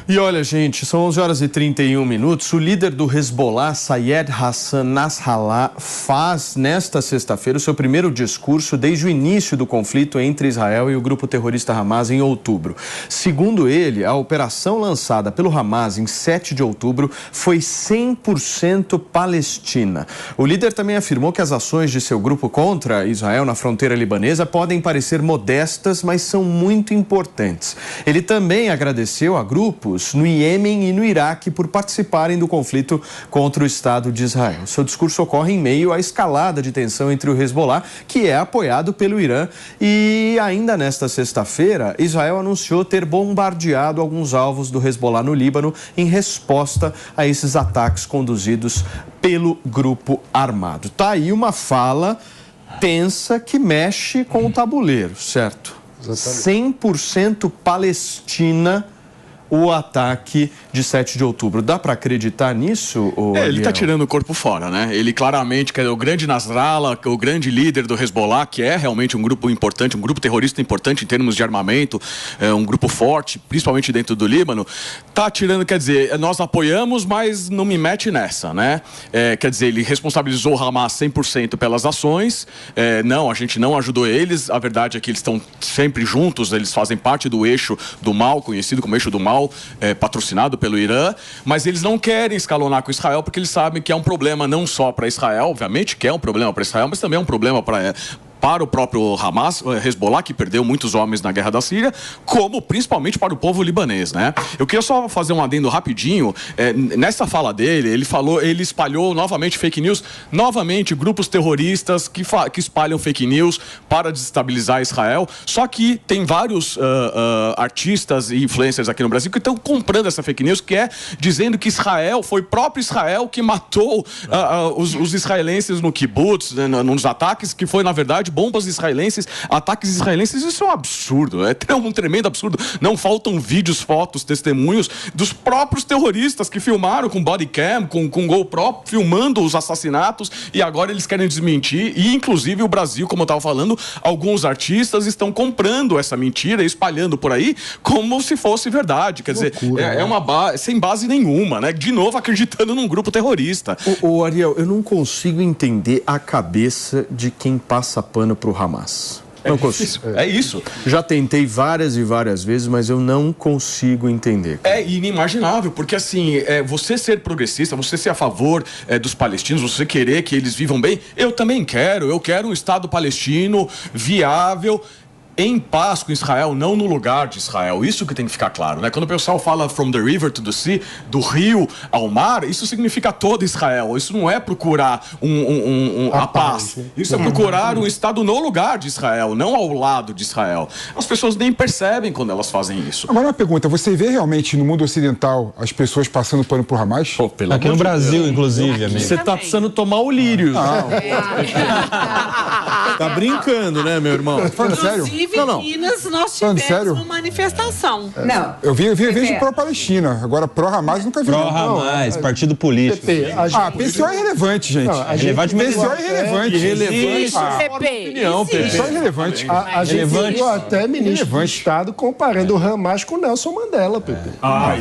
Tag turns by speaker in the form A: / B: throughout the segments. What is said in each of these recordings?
A: E olha, gente, são 11 horas e 31 minutos. O líder do Hezbollah, Sayed Hassan Nasrallah, faz nesta sexta-feira o seu primeiro discurso desde o início do conflito entre Israel e o grupo terrorista Hamas em outubro. Segundo ele, a operação lançada pelo Hamas em 7 de outubro foi 100% palestina. O líder também afirmou que as ações de seu grupo contra Israel na fronteira libanesa podem parecer modestas, mas são muito importantes. Ele também agradeceu a grupos no Iêmen e no Iraque por participarem do conflito contra o Estado de Israel. Seu discurso ocorre em meio à escalada de tensão entre o Hezbollah, que é apoiado pelo Irã, e ainda nesta sexta-feira, Israel anunciou ter bombardeado alguns alvos do Hezbollah no Líbano em resposta a esses ataques conduzidos pelo grupo armado. Tá aí uma fala tensa que mexe com o tabuleiro, certo? Exatamente. 100% Palestina o ataque de 7 de outubro. Dá para acreditar nisso?
B: Ele está tirando o corpo fora, né? Ele claramente, que é o grande Nasrallah, o grande líder do Hezbollah, que é realmente um grupo importante, um grupo terrorista importante em termos de armamento, um grupo forte, principalmente dentro do Líbano, está tirando, quer dizer, nós apoiamos, mas não me mete nessa, né? Quer dizer, ele responsabilizou o Hamas 100% pelas ações, não, a gente não ajudou eles, a verdade é que eles estão sempre juntos, eles fazem parte do eixo do mal, conhecido como eixo do mal, patrocinado pelo Irã, mas eles não querem escalonar com Israel porque eles sabem que é um problema não só para Israel, obviamente que é um problema para Israel, mas também é um problema para o próprio Hamas, Hezbollah, que perdeu muitos homens na guerra da Síria, como principalmente para o povo libanês, né? Eu queria só fazer um adendo rapidinho. Nessa fala dele, ele espalhou novamente fake news, novamente grupos terroristas que espalham fake news para desestabilizar Israel. Só que tem vários artistas e influencers aqui no Brasil que estão comprando essa fake news, que é dizendo que foi próprio Israel que matou os israelenses no kibbutz, nos ataques, que foi, na verdade, bombas israelenses, ataques israelenses. Isso é um absurdo, é um tremendo absurdo. Não faltam vídeos, fotos, testemunhos dos próprios terroristas que filmaram com bodycam, com GoPro, filmando os assassinatos, e agora eles querem desmentir. E inclusive o Brasil, como eu estava falando, alguns artistas estão comprando essa mentira e espalhando por aí como se fosse verdade. Quer dizer, é uma sem base nenhuma, né? De novo acreditando num grupo terrorista.
A: Ariel, eu não consigo entender a cabeça de quem passa pano pro Hamas. Não consigo.
B: É isso.
A: Já tentei várias e várias vezes, mas eu não consigo entender.
B: É inimaginável, porque assim, você ser progressista, você ser a favor dos palestinos, você querer que eles vivam bem, eu também quero. Eu quero um Estado palestino viável, em paz com Israel, não no lugar de Israel. Isso que tem que ficar claro, né? Quando o pessoal fala from the river to the sea, do rio ao mar, isso significa todo Israel. Isso não é procurar a paz. Isso é procurar um Estado no lugar de Israel, não ao lado de Israel. As pessoas nem percebem quando elas fazem isso.
C: Agora uma pergunta, você vê realmente no mundo ocidental as pessoas passando pano por Hamas?
D: Aqui no Brasil, inclusive, amigo.
A: Você tá precisando tomar o lírio. Tá brincando, né, meu irmão?
C: Falando sério?
E: Não. Minas, nós tivemos uma manifestação.
C: Não. Eu vejo pró-Palestina. Agora, pró-Hamas nunca vi.
D: Pró-Hamas, partido político.
C: PCO é irrelevante, gente. PCO é irrelevante.
A: Irrelevante.
C: PCO é irrelevante.
F: A gente viu até ministro do Estado comparando o Hamas com o Nelson Mandela, Pepe.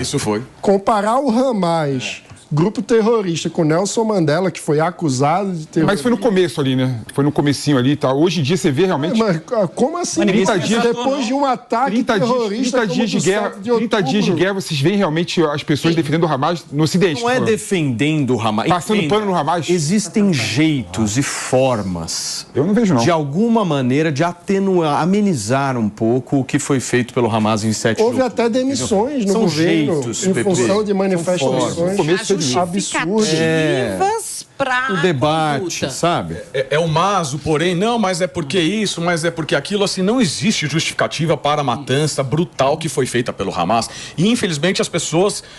B: Isso foi.
F: Comparar o Hamas, grupo terrorista, com Nelson Mandela, que foi acusado de terrorismo.
C: Mas foi no começo ali, né? Foi no comecinho ali e tal. Hoje em dia você vê realmente...
F: Mas como assim?
C: 30 dias
F: depois de um ataque terrorista
C: 30 dias de guerra, 30 dias de guerra, vocês veem realmente as pessoas defendendo o Hamas no Ocidente.
A: Não é defendendo o Hamas.
C: Passando pano no Hamas.
A: Existem jeitos e formas,
C: eu não vejo, não,
A: de alguma maneira, de atenuar, amenizar um pouco o que foi feito pelo Hamas em 7 de outubro.
F: Houve até demissões no governo, em função de manifestações absurdas.
A: O debate, sabe?
B: É o maso, porém, não, mas é porque isso, mas é porque aquilo, assim, não existe justificativa para a matança brutal que foi feita pelo Hamas. E, infelizmente,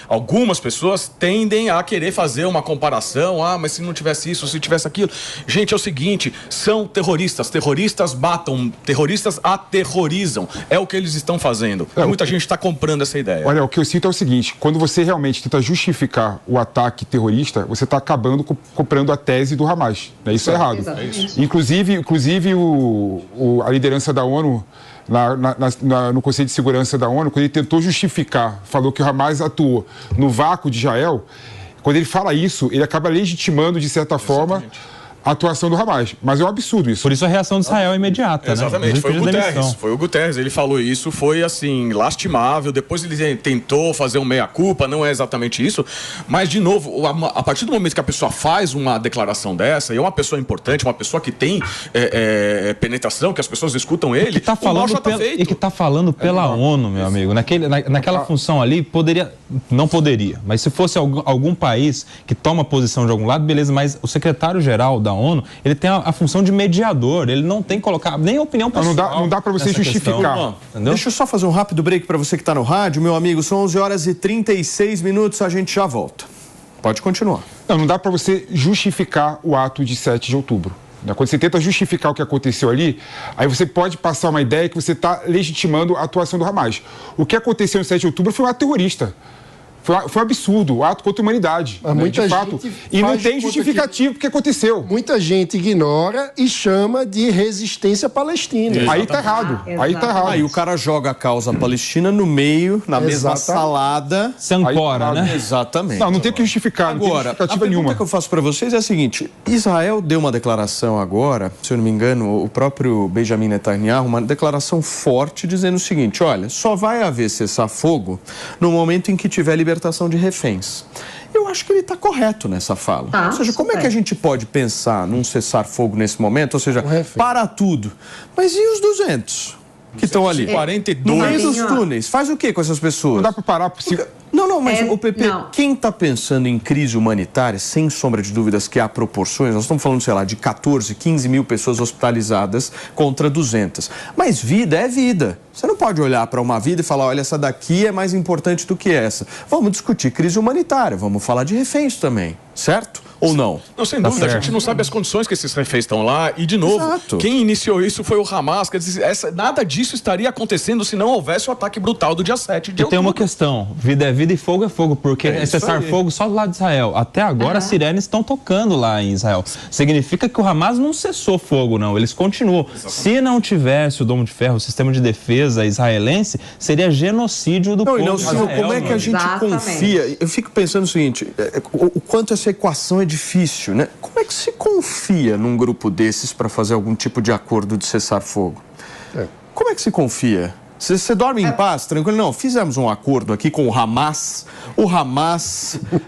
B: algumas pessoas tendem a querer fazer uma comparação, mas se não tivesse isso, se tivesse aquilo. Gente, é o seguinte, são terroristas matam, terroristas aterrorizam. É o que eles estão fazendo. Muita gente está comprando essa ideia.
C: Olha, o que eu sinto é o seguinte, quando você realmente tenta justificar o ataque terrorista, você está acabando comprando a tese do Hamas. Né? Isso é errado. Inclusive a liderança da ONU no Conselho de Segurança da ONU, quando ele tentou justificar, falou que o Hamas atuou no vácuo de Israel. Quando ele fala isso, ele acaba legitimando, de certa forma, a atuação do Hamas. Mas é um absurdo isso.
D: Por isso a reação de Israel é imediata.
B: Exatamente,
D: né?
B: Foi o Guterres, ele falou isso, foi assim, lastimável. Depois ele tentou fazer um meia-culpa, não é exatamente isso. Mas, de novo, a partir do momento que a pessoa faz uma declaração dessa, e é uma pessoa importante, uma pessoa que tem penetração, que as pessoas escutam ele,
D: que tá falando e que está falando pela ONU, meu amigo. Naquela função ali, não poderia. Mas se fosse algum país que toma posição de algum lado, beleza, mas o secretário-geral da ONU, ele tem a função de mediador, ele não tem que colocar nem opinião pessoal.
C: Não dá para você justificar.
A: Deixa eu só fazer um rápido break para você que está no rádio, meu amigo, são 11h36, a gente já volta. Pode continuar.
C: Não dá para você justificar o ato de 7 de outubro. Quando você tenta justificar o que aconteceu ali, aí você pode passar uma ideia que você está legitimando a atuação do Hamas. O que aconteceu no 7 de outubro foi um ato terrorista. Foi um absurdo, o ato contra a humanidade, de fato. E não tem justificativo porque aconteceu.
F: Muita gente ignora e chama de resistência palestina.
C: Aí tá errado.
A: Aí o cara joga a causa palestina no meio, na mesma salada.
D: Se ancora, né?
A: Exatamente.
C: Não tem que justificar, não tem justificativa nenhuma.
A: A pergunta que eu faço para vocês é a seguinte: Israel deu uma declaração agora, se eu não me engano, o próprio Benjamin Netanyahu, uma declaração forte dizendo o seguinte: olha, só vai haver cessar-fogo no momento em que tiver libertação de reféns. Eu acho que ele está correto nessa fala. Ou seja, como é que a gente pode pensar num cessar-fogo nesse momento? Ou seja, para tudo. Mas e os 200 que estão ali?
B: 42.
A: No meio dos túneis. Faz o que com essas pessoas?
C: Não dá para parar por si.
A: Não, mas o PP, quem está pensando em crise humanitária, sem sombra de dúvidas que há proporções, nós estamos falando, sei lá, de 14, 15 mil pessoas hospitalizadas contra 200. Mas vida é vida. Você não pode olhar para uma vida e falar, olha, essa daqui é mais importante do que essa. Vamos discutir crise humanitária, vamos falar de reféns também, certo? Ou não?
B: Não, sem dúvida, a gente não sabe as condições que esses reféns estão lá. E, de novo, quem iniciou isso foi o Hamas. Quer dizer, nada disso estaria acontecendo se não houvesse o ataque brutal do dia 7 de outubro.
D: E tem uma questão, vida é vida e fogo é fogo, porque é cessar fogo só do lado de Israel. Até agora as sirenes estão tocando lá em Israel. Significa que o Hamas não cessou fogo, não. Eles continuam. Se não tivesse o Domo de Ferro, o sistema de defesa israelense, seria genocídio do povo de Israel.
A: Como é que a gente confia? Eu fico pensando o seguinte, o quanto essa equação é difícil, né? Como é que se confia num grupo desses para fazer algum tipo de acordo de cessar-fogo? Como é que se confia? Você dorme em paz, tranquilo? Não, fizemos um acordo aqui com o Hamas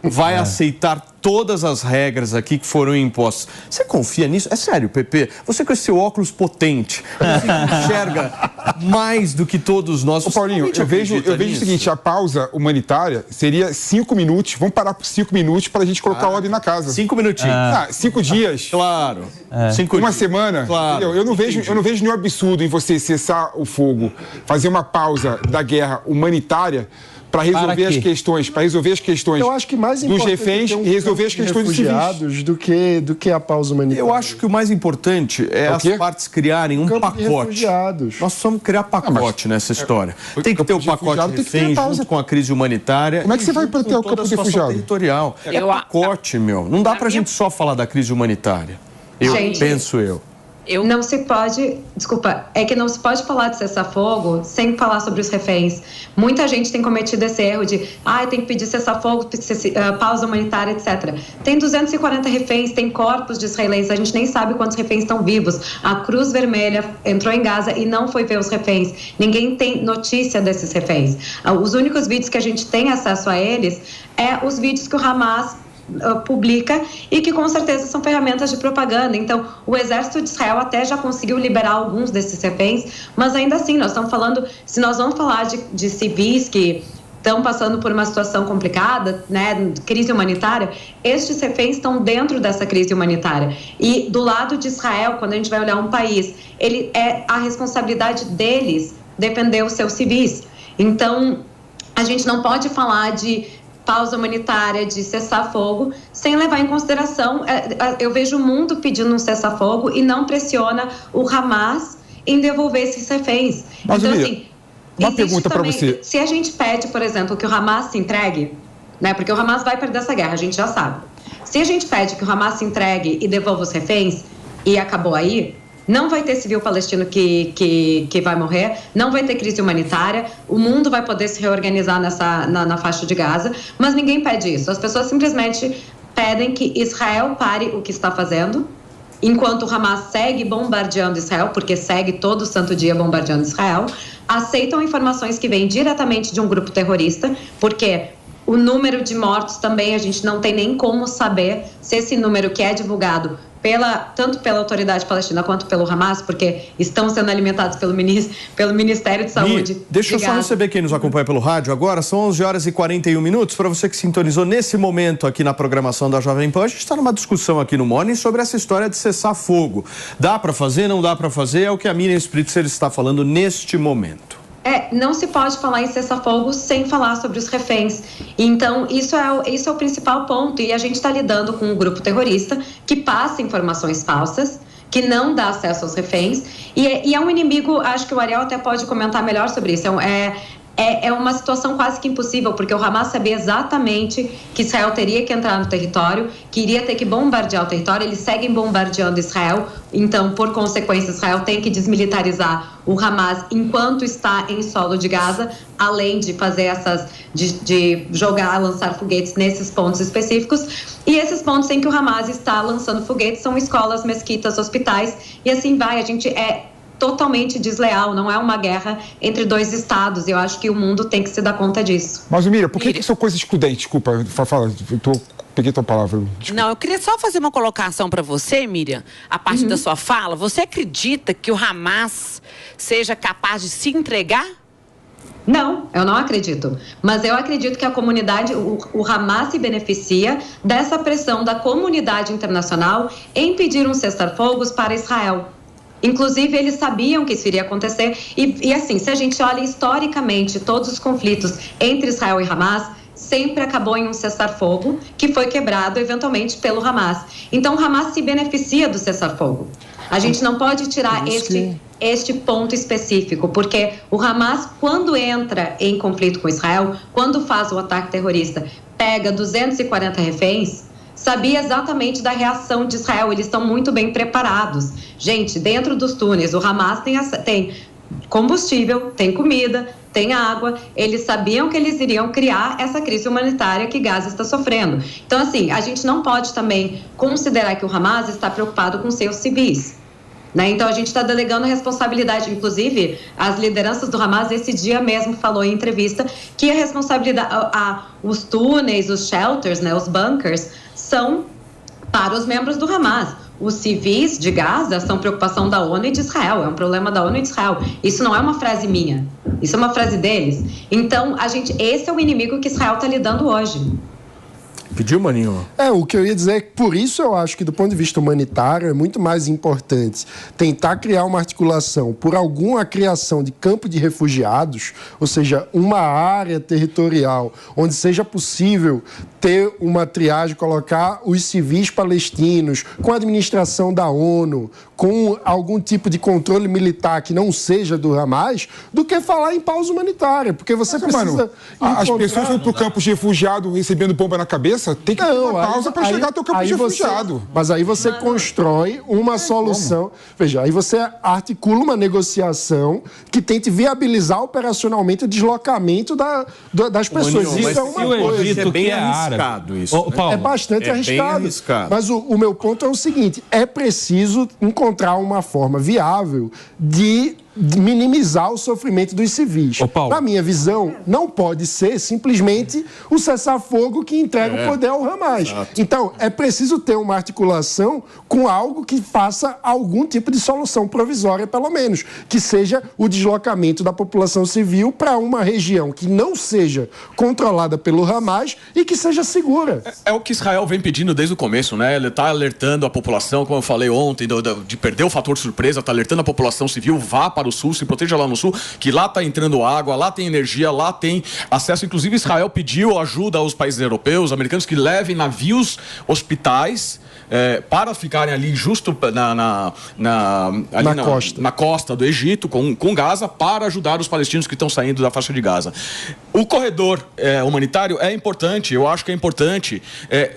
A: vai aceitar todas as regras aqui que foram impostas. Você confia nisso? É sério, PP? Você com esse seu óculos potente, você enxerga mais do que todos nós.
C: Paulinho, eu vejo o seguinte, a pausa humanitária seria 5 minutos, vamos parar por 5 minutos para a gente colocar ordem na casa.
A: 5 minutinhos.
C: 5 dias.
A: Claro.
C: Uma semana. Claro. Eu não vejo nenhum absurdo em você cessar o fogo, fazer uma pausa da guerra humanitária para resolver as questões,
F: eu acho que mais
C: dos reféns e resolver as questões dos civis.
F: do que a pausa humanitária.
A: Eu acho que o mais importante é as partes criarem um pacote. Nós precisamos criar pacote nessa história. Tem que ter o pacote de reféns junto com a crise humanitária.
C: Como é que você vai ter o campo de refugiado?
A: Territorial. É pacote, meu. Não dá pra gente só falar da crise humanitária. Penso eu.
G: Não se pode, não se pode falar de cessar-fogo sem falar sobre os reféns. Muita gente tem cometido esse erro de, tem que pedir cessar-fogo, pausa humanitária, etc. Tem 240 reféns, tem corpos de israelenses, a gente nem sabe quantos reféns estão vivos. A Cruz Vermelha entrou em Gaza e não foi ver os reféns. Ninguém tem notícia desses reféns. Os únicos vídeos que a gente tem acesso a eles é os vídeos que o Hamas publica e que com certeza são ferramentas de propaganda. Então, o exército de Israel até já conseguiu liberar alguns desses reféns, mas ainda assim, nós estamos falando, se nós vamos falar de civis que estão passando por uma situação complicada, né, crise humanitária, estes reféns estão dentro dessa crise humanitária. E do lado de Israel, quando a gente vai olhar um país, é a responsabilidade deles defender os seus civis. Então, a gente não pode falar de pausa humanitária, de cessar-fogo, sem levar em consideração, eu vejo o mundo pedindo um cessar-fogo e não pressiona o Hamas em devolver esses reféns.
C: Mas, então, assim, uma pergunta para você.
G: Se a gente pede, por exemplo, que o Hamas se entregue, né, porque o Hamas vai perder essa guerra, a gente já sabe. Se a gente pede que o Hamas se entregue e devolva os reféns, e acabou aí, Não vai ter civil palestino que vai morrer, não vai ter crise humanitária, o mundo vai poder se reorganizar na faixa de Gaza, mas ninguém pede isso. As pessoas simplesmente pedem que Israel pare o que está fazendo, enquanto o Hamas segue bombardeando Israel, porque segue todo santo dia bombardeando Israel, aceitam informações que vêm diretamente de um grupo terrorista, porque o número de mortos também a gente não tem nem como saber se esse número que é divulgado tanto pela autoridade palestina quanto pelo Hamas, porque estão sendo alimentados pelo Ministério de Saúde.
A: Deixa eu só receber quem nos acompanha pelo rádio agora. São 11h41. Para você que sintonizou nesse momento aqui na programação da Jovem Pan, a gente está numa discussão aqui no Morning sobre essa história de cessar fogo. Dá para fazer, não dá para fazer? É o que a Miriam Spritzer está falando neste momento.
G: Não se pode falar em cessar-fogo sem falar sobre os reféns. Então, isso é o principal ponto. E a gente está lidando com um grupo terrorista que passa informações falsas, que não dá acesso aos reféns. E é um inimigo, acho que o Ariel até pode comentar melhor sobre isso. É uma situação quase que impossível, porque o Hamas sabia exatamente que Israel teria que entrar no território, que iria ter que bombardear o território. Eles seguem bombardeando Israel, então, por consequência, Israel tem que desmilitarizar o Hamas enquanto está em solo de Gaza, além de fazer de jogar, lançar foguetes nesses pontos específicos. E esses pontos em que o Hamas está lançando foguetes são escolas, mesquitas, hospitais, e assim vai. A gente totalmente desleal, não é uma guerra entre dois estados, e eu acho que o mundo tem que se dar conta disso.
C: Mas, Miriam, por que são coisas excludentes? Desculpa, fala, peguei tua palavra. Desculpa.
E: Não, eu queria só fazer uma colocação para você, Miriam, a partir da sua fala. Você acredita que o Hamas seja capaz de se entregar?
G: Não, eu não acredito. Mas eu acredito que a comunidade, o Hamas se beneficia dessa pressão da comunidade internacional em pedir um cessar-fogos para Israel. Inclusive, eles sabiam que isso iria acontecer. E assim, se a gente olha historicamente todos os conflitos entre Israel e Hamas, sempre acabou em um cessar-fogo que foi quebrado eventualmente pelo Hamas. Então, o Hamas se beneficia do cessar-fogo. A gente não pode tirar este ponto específico, porque o Hamas, quando entra em conflito com Israel, quando faz o ataque terrorista, pega 240 reféns, sabia exatamente da reação de Israel. Eles estão muito bem preparados. Gente, dentro dos túneis, o Hamas tem combustível, tem comida, tem água. Eles sabiam que eles iriam criar essa crise humanitária que Gaza está sofrendo. Então, assim, a gente não pode também considerar que o Hamas está preocupado com seus civis, né? Então, a gente está delegando a responsabilidade. Inclusive, as lideranças do Hamas, esse dia mesmo, falou em entrevista que a responsabilidade, os túneis, os shelters, né, os bunkers, são para os membros do Hamas. Os civis de Gaza são preocupação da ONU e de Israel, é um problema da ONU e de Israel. Isso não é uma frase minha, isso é uma frase deles. Então, esse é o inimigo que Israel está lidando hoje.
A: Pediu, Maninho?
F: O que eu ia dizer é que, por isso, eu acho que, do ponto de vista humanitário, é muito mais importante tentar criar uma articulação por alguma criação de campo de refugiados, ou seja, uma área territorial onde seja possível ter uma triagem, colocar os civis palestinos com a administração da ONU, com algum tipo de controle militar que não seja do Hamas, do que falar em pausa humanitária, porque você precisa...
C: as pessoas vão para o campo de refugiado recebendo bomba na cabeça, tem que ter uma pausa para chegar até o campo de refugiado.
F: Mas aí você constrói uma solução... Veja, aí você articula uma negociação que tente viabilizar operacionalmente o deslocamento das pessoas.
A: Maninho, isso é uma coisa. É bem arriscado isso.
F: É bastante arriscado. Mas o meu ponto é o seguinte, é preciso encontrar uma forma viável de minimizar o sofrimento dos civis. Na minha visão, não pode ser simplesmente o cessar-fogo que entrega o poder ao Hamas.
A: Exato.
F: Então, é preciso ter uma articulação com algo que faça algum tipo de solução provisória, pelo menos, que seja o deslocamento da população civil para uma região que não seja controlada pelo Hamas e que seja segura.
B: É o que Israel vem pedindo desde o começo, né? Ele está alertando a população, como eu falei ontem, de perder o fator surpresa, está alertando a população civil, vá para o sul, se proteja lá no sul, que lá está entrando água, lá tem energia, lá tem acesso. Inclusive, Israel pediu ajuda aos países europeus, americanos, que levem navios hospitais para ficarem ali justo na costa do Egito, com Gaza, para ajudar os palestinos que estão saindo da faixa de Gaza. O corredor humanitário é importante, eu acho que é importante.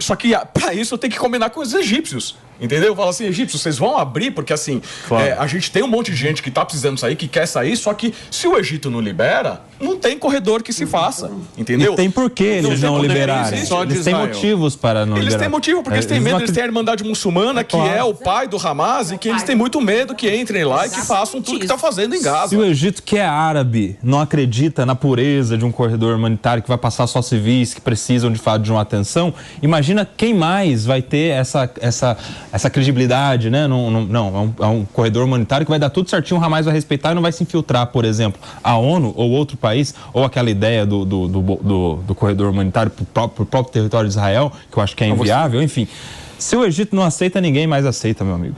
B: Só que para isso eu tenho que combinar com os egípcios. Entendeu? Fala assim, egípcios, vocês vão abrir, porque assim, claro. A gente tem um monte de gente que tá precisando sair, que quer sair, só que se o Egito não libera, não tem corredor que se faça, entendeu?
D: E tem porquê eles não liberarem. Eles têm motivos para não liberar.
B: Eles têm motivo, porque eles têm medo, eles têm a Irmandade Muçulmana, que é o pai do Hamas, e que eles têm muito medo que entrem lá e que façam tudo que tá fazendo em Gaza.
D: Se o Egito, que é árabe, não acredita na pureza de um corredor humanitário que vai passar só civis que precisam de fato de uma atenção, imagina quem mais vai ter essa credibilidade, né? Não, é um corredor humanitário que vai dar tudo certinho, o Hamas vai respeitar e não vai se infiltrar, por exemplo, a ONU ou outro país, ou aquela ideia do corredor humanitário pro próprio território de Israel, que eu acho que é inviável, enfim. Se o Egito não aceita, ninguém mais aceita, meu amigo.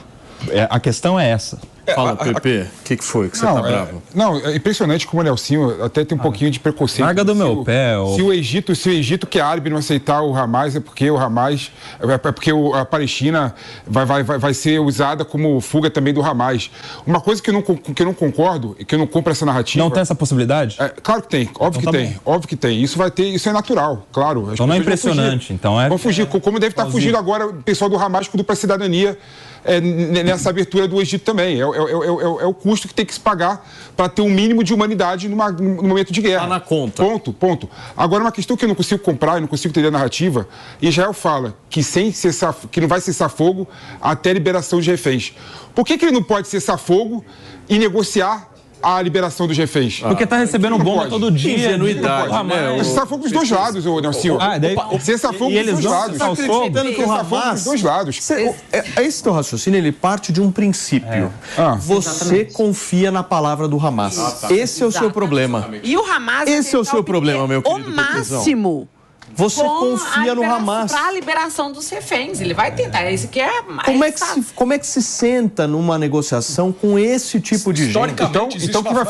D: A questão é essa.
A: Fala, Pepe, o que foi que você tá bravo?
C: É impressionante como o Nelsinho até tem um pouquinho de preconceito.
D: Larga do meu pé.
C: Se o Egito que é árabe não aceitar o Hamas, é porque o Hamas, porque a Palestina vai ser usada como fuga também do Hamas. Uma coisa que eu não concordo e que eu não compro essa narrativa.
D: Não tem essa possibilidade?
C: Claro que tem, óbvio que tem. Isso vai ter, isso é natural, claro.
D: Então não é impressionante.
C: Vão fugir, como deve estar fugindo agora o pessoal do Hamas com dupla cidadania. Nessa abertura do Egito também. É o custo que tem que se pagar para ter um mínimo de humanidade no momento de guerra.
A: Está na conta.
C: Ponto. Agora, uma questão que eu não consigo comprar, eu não consigo entender a narrativa, Israel fala que que não vai cessar fogo até a liberação de reféns. Por que ele não pode cessar fogo e negociar a liberação dos reféns?
D: Porque tá recebendo bomba todo dia.
A: Ingenuidade, né?
C: Cessar fogo dos dois lados, Nelson. Cessar fogo dos dois lados.
A: Tá acreditando que o Hamas...
C: dos dois lados.
A: Esse teu raciocínio, ele parte de um princípio. Você confia na palavra do Hamas. Esse é o seu problema.
E: E o Hamas...
A: Esse é o seu problema, meu querido.
E: O máximo...
A: Você confia no Hamas.
E: Para a liberação dos reféns. Ele vai tentar. Esse que é...
A: Como é que se senta numa negociação com esse tipo de gente?
C: Então o que vai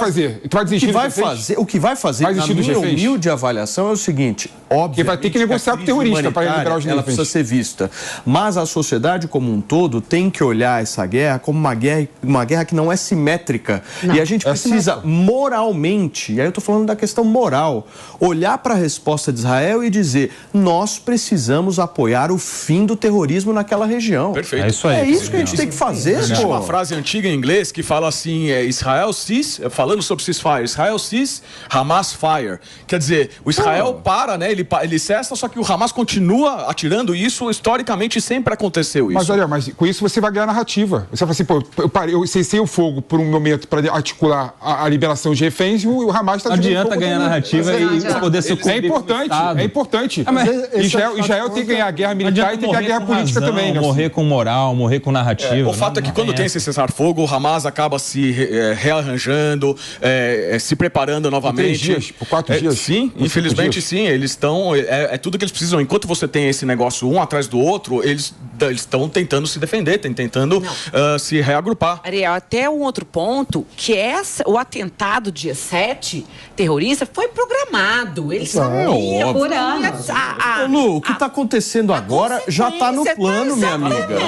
C: fazer?
A: O que vai fazer, na minha humilde avaliação, é o seguinte. Óbvio.
C: Que vai ter que negociar com o terrorista para liberar os reféns.
A: Ela precisa ser vista. Mas a sociedade como um todo tem que olhar essa guerra como uma guerra que não é simétrica. Não. E a gente precisa moralmente, e aí eu estou falando da questão moral, olhar para a resposta de Israel e dizer: nós precisamos apoiar o fim do terrorismo naquela região.
B: Perfeito.
D: É isso aí.
A: É isso que a gente tem que fazer,
B: Existe uma frase antiga em inglês que fala assim, Israel cease, falando sobre ceasefire, Israel cease, Hamas fire. Quer dizer, o Israel para, né? Ele cessa, só que o Hamas continua atirando, e isso historicamente sempre aconteceu.
C: Mas olha, com isso você vai ganhar narrativa. Você vai assim, eu cessei o fogo por um momento para articular a liberação de reféns, e o Hamas está
D: tirando fogo. Adianta ganhar narrativa e poder sucumbir.
C: É importante. Israel tem que ganhar a guerra militar e tem que ganhar a guerra política também.
D: Morrer com moral, morrer com narrativa.
B: O fato é que quando tem esse cessar-fogo, o Hamas acaba se rearranjando, se preparando novamente.
C: Por 4 dias.
B: Sim, infelizmente sim. Eles estão... É tudo que eles precisam. Enquanto você tem esse negócio um atrás do outro, eles estão tentando se defender, tentando se reagrupar.
E: Ariel, até um outro ponto, que o atentado dia 7, terrorista, foi programado. Eles sabiam
G: por anos.
A: Lu, o que está acontecendo agora já está no plano, minha amiga.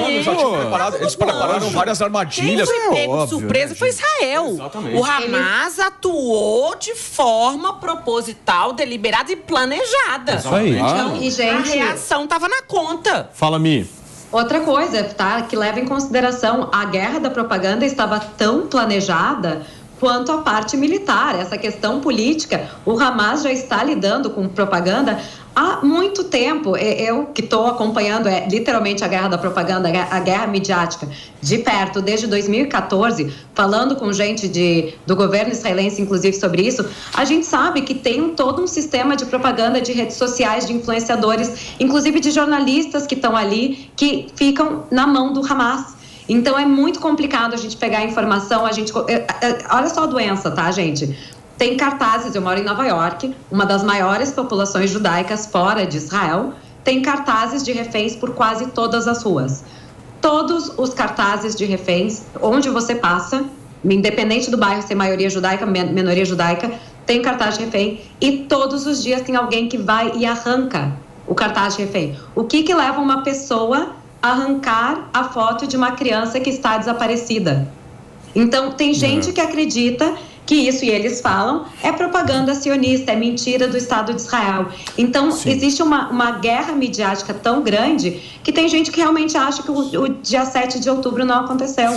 B: Eles prepararam várias armadilhas.
E: Quem foi pego surpresa foi Israel.
B: Exatamente.
E: O Hamas atuou de forma proposital, deliberada e planejada.
D: Isso aí.
E: Então,
G: E, gente,
E: a reação estava na conta.
A: Fala, Mi.
G: outra coisa, tá? Que leva em consideração, a guerra da propaganda estava tão planejada quanto a parte militar. Essa questão política, o Hamas já está lidando com propaganda há muito tempo. Eu que estou acompanhando literalmente a guerra da propaganda, a guerra midiática de perto desde 2014, falando com gente do governo israelense, inclusive, sobre isso. A gente sabe que tem todo um sistema de propaganda de redes sociais, de influenciadores, inclusive de jornalistas que estão ali, que ficam na mão do Hamas. Então é muito complicado a gente pegar a informação, olha só a doença, tá, gente? Tem cartazes, eu moro em Nova York, uma das maiores populações judaicas fora de Israel, tem cartazes de reféns por quase todas as ruas. Todos os cartazes de reféns, onde você passa, independente do bairro ser maioria judaica, minoria judaica, tem cartaz de refém, e todos os dias tem alguém que vai e arranca o cartaz de refém. O que leva uma pessoa a arrancar a foto de uma criança que está desaparecida? Então, tem gente que acredita que isso, e eles falam, é propaganda sionista, é mentira do Estado de Israel. Então, existe uma guerra midiática tão grande que tem gente que realmente acha que o dia 7 de outubro não aconteceu.